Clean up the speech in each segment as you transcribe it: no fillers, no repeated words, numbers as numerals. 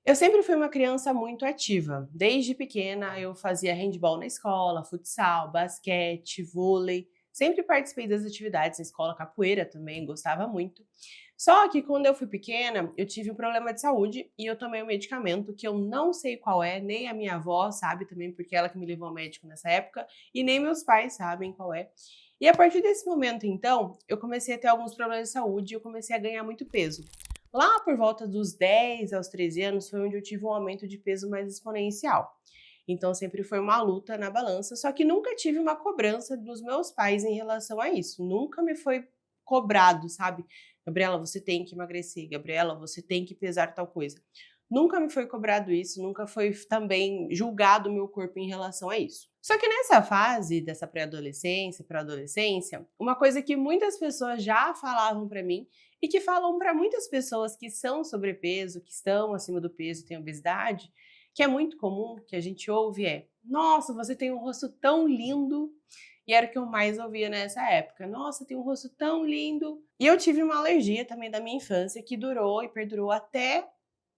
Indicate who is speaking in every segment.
Speaker 1: Eu sempre fui uma criança muito ativa. Desde pequena eu fazia handball na escola, futsal, basquete, vôlei. Sempre participei das atividades na escola, capoeira também, gostava muito. Só que quando eu fui pequena, eu tive um problema de saúde e eu tomei um medicamento que eu não sei qual é, nem a minha avó sabe também, porque ela que me levou ao médico nessa época, e nem meus pais sabem qual é. E a partir desse momento, então, eu comecei a ter alguns problemas de saúde e eu comecei a ganhar muito peso. Lá por volta dos 10 aos 13 anos foi onde eu tive um aumento de peso mais exponencial. Então sempre foi uma luta na balança, só que nunca tive uma cobrança dos meus pais em relação a isso. Nunca me foi cobrado, sabe? Gabriela, você tem que emagrecer. Gabriela, você tem que pesar tal coisa. Nunca me foi cobrado isso, nunca foi também julgado o meu corpo em relação a isso. Só que nessa fase dessa pré-adolescência, para adolescência, uma coisa que muitas pessoas já falavam para mim e que falam para muitas pessoas que são sobrepeso, que estão acima do peso, têm obesidade, que é muito comum, que a gente ouve é: "Nossa, você tem um rosto tão lindo". E era o que eu mais ouvia nessa época: "Nossa, tem um rosto tão lindo". E eu tive uma alergia também da minha infância que durou e perdurou até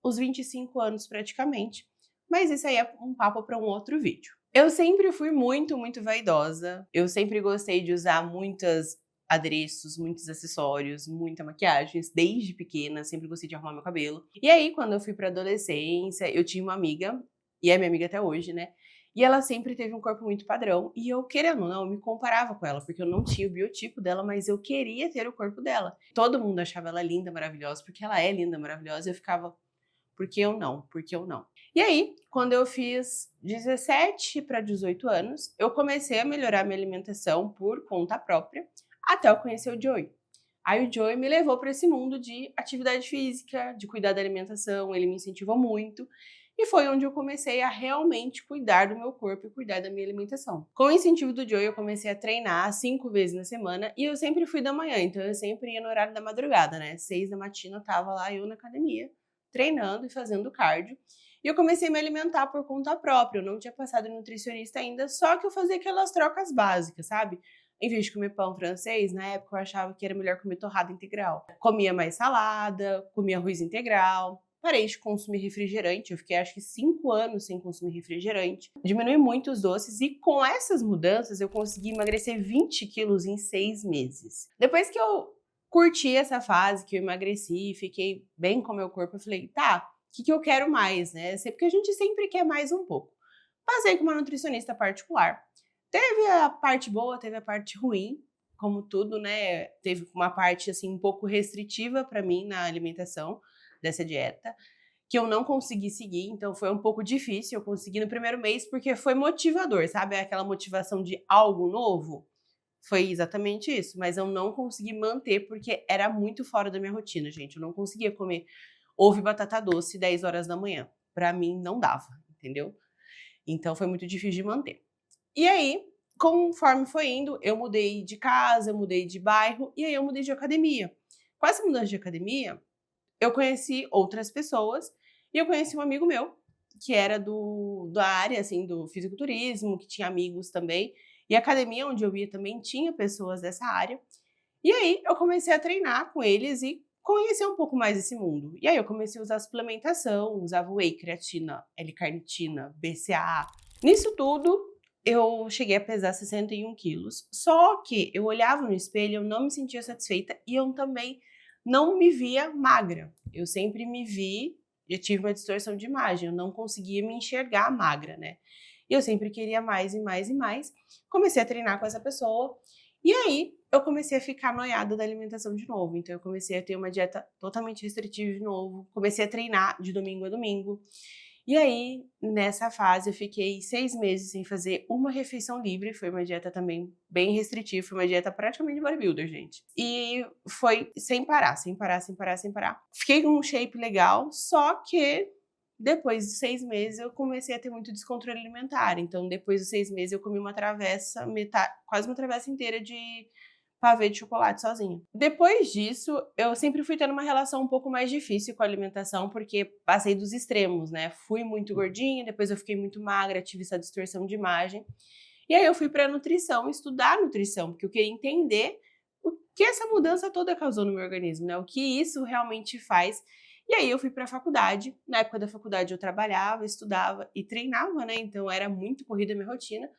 Speaker 1: os 25 anos praticamente, mas isso aí é um papo para um outro vídeo. Eu sempre fui muito vaidosa, eu sempre gostei de usar muitos adereços, muitos acessórios, muita maquiagem, desde pequena, sempre gostei de arrumar meu cabelo. E aí, quando eu fui pra adolescência, eu tinha uma amiga, e é minha amiga até hoje, né, e ela sempre teve um corpo muito padrão, e eu, querendo ou não, eu me comparava com ela, porque eu não tinha o biotipo dela, mas eu queria ter o corpo dela. Todo mundo achava ela linda, maravilhosa, porque ela é linda, maravilhosa, e eu ficava: por que eu não? Por que eu não? E aí, quando eu fiz 17 para 18 anos, eu comecei a melhorar minha alimentação por conta própria, até eu conhecer o Joey. Aí o Joey me levou para esse mundo de atividade física, de cuidar da alimentação, ele me incentivou muito. E foi onde eu comecei a realmente cuidar do meu corpo e cuidar da minha alimentação. Com o incentivo do Joey, eu comecei a treinar 5 vezes na semana e eu sempre fui da manhã, então eu sempre ia no horário da madrugada, né? 6 da matina eu tava lá, eu na academia, treinando e fazendo cardio. E eu comecei a me alimentar por conta própria, eu não tinha passado em nutricionista ainda, só que eu fazia aquelas trocas básicas, sabe? Em vez de comer pão francês, na época eu achava que era melhor comer torrada integral. Comia mais salada, comia arroz integral, parei de consumir refrigerante, eu fiquei acho que 5 anos sem consumir refrigerante. Diminui muito os doces e com essas mudanças eu consegui emagrecer 20 quilos em 6 meses. Depois que eu curti essa fase, que eu emagreci, fiquei bem com o meu corpo, eu falei: tá, o que eu quero mais, né? Porque a gente sempre quer mais um pouco. Passei com uma nutricionista particular. Teve a parte boa, teve a parte ruim, como tudo, né? Teve uma parte assim um pouco restritiva para mim na alimentação dessa dieta, que eu não consegui seguir, então foi um pouco difícil. Eu consegui no primeiro mês porque foi motivador, sabe? Aquela motivação de algo novo. Foi exatamente isso, mas eu não consegui manter porque era muito fora da minha rotina, gente. Eu não conseguia comer ovo e batata doce 10 horas da manhã. Pra mim não dava, entendeu? Então foi muito difícil de manter. E aí, conforme foi indo, eu mudei de casa, eu mudei de bairro e aí eu mudei de academia. Com essa mudança de academia, eu conheci outras pessoas e eu conheci um amigo meu que era da área assim do fisiculturismo, que tinha amigos também, e a academia onde eu ia também tinha pessoas dessa área. E aí eu comecei a treinar com eles e conhecer um pouco mais desse mundo. E aí eu comecei a usar suplementação, usava whey, creatina, L-carnitina, BCAA. Nisso tudo, eu cheguei a pesar 61 quilos. Só que eu olhava no espelho, eu não me sentia satisfeita e eu também não me via magra. Eu sempre me vi, eu tive uma distorção de imagem, eu não conseguia me enxergar magra, né? E eu sempre queria mais e mais e mais. Comecei a treinar com essa pessoa e aí eu comecei a ficar noiada da alimentação de novo. Então eu comecei a ter uma dieta totalmente restritiva de novo, comecei a treinar de domingo a domingo. E aí, nessa fase, eu fiquei 6 meses sem fazer uma refeição livre, foi uma dieta também bem restritiva, foi uma dieta praticamente bodybuilder, gente. E foi sem parar, sem parar, sem parar, sem parar. Fiquei com um shape legal, só que depois de 6 meses eu comecei a ter muito descontrole alimentar. Então, depois de 6 meses eu comi uma travessa, quase uma travessa inteira de pavê de chocolate sozinha. Depois disso, eu sempre fui tendo uma relação um pouco mais difícil com a alimentação, porque passei dos extremos, né? Fui muito gordinha, depois eu fiquei muito magra, tive essa distorção de imagem. E aí eu fui para nutrição, estudar nutrição, porque eu queria entender o que essa mudança toda causou no meu organismo, né? O que isso realmente faz. E aí eu fui para a faculdade. Na época da faculdade eu trabalhava, estudava e treinava, né? Então era muito corrida a minha rotina.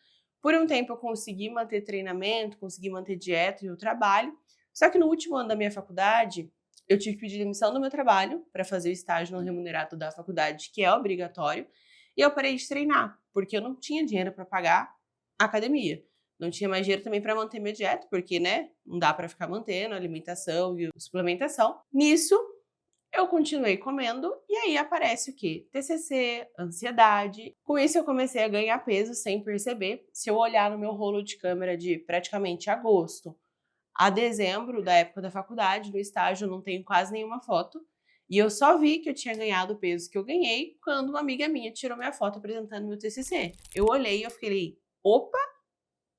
Speaker 1: Por um tempo eu consegui manter treinamento, consegui manter dieta e o trabalho. Só que no último ano da minha faculdade, eu tive que pedir demissão do meu trabalho para fazer o estágio não remunerado da faculdade, que é obrigatório, e eu parei de treinar, porque eu não tinha dinheiro para pagar a academia. Não tinha mais dinheiro também para manter minha dieta, porque, né, não dá para ficar mantendo a alimentação e suplementação. Nisso, eu continuei comendo e aí aparece o quê? TCC, ansiedade. Com isso eu comecei a ganhar peso sem perceber. Se eu olhar no meu rolo de câmera de praticamente agosto a dezembro da época da faculdade, no estágio, eu não tenho quase nenhuma foto. E eu só vi que eu tinha ganhado o peso que eu ganhei quando uma amiga minha tirou minha foto apresentando meu TCC. Eu olhei e eu fiquei, opa,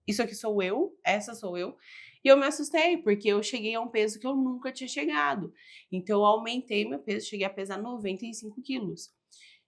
Speaker 1: isso aqui sou eu, essa sou eu. E eu me assustei, porque eu cheguei a um peso que eu nunca tinha chegado. Então eu aumentei meu peso, cheguei a pesar 95 quilos.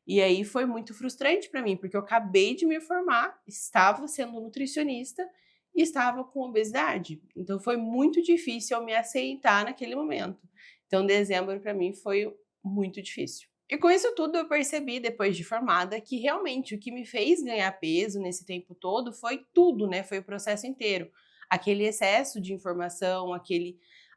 Speaker 1: E aí foi muito frustrante para mim, porque eu acabei de me formar, estava sendo nutricionista e estava com obesidade. Então foi muito difícil eu me aceitar naquele momento. Então dezembro para mim foi muito difícil. E com isso tudo eu percebi, depois de formada, que realmente o que me fez ganhar peso nesse tempo todo foi tudo, né? Foi o processo inteiro. Aquele excesso de informação,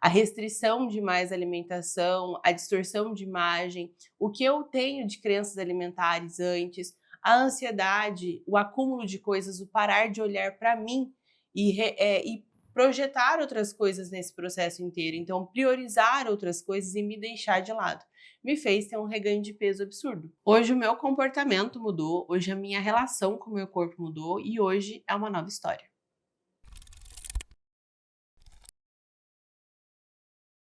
Speaker 1: a restrição de mais alimentação, a distorção de imagem, o que eu tenho de crenças alimentares antes, a ansiedade, o acúmulo de coisas, o parar de olhar para mim e projetar outras coisas nesse processo inteiro. Então, priorizar outras coisas e me deixar de lado me fez ter um reganho de peso absurdo. Hoje o meu comportamento mudou, hoje a minha relação com o meu corpo mudou e hoje é uma nova história.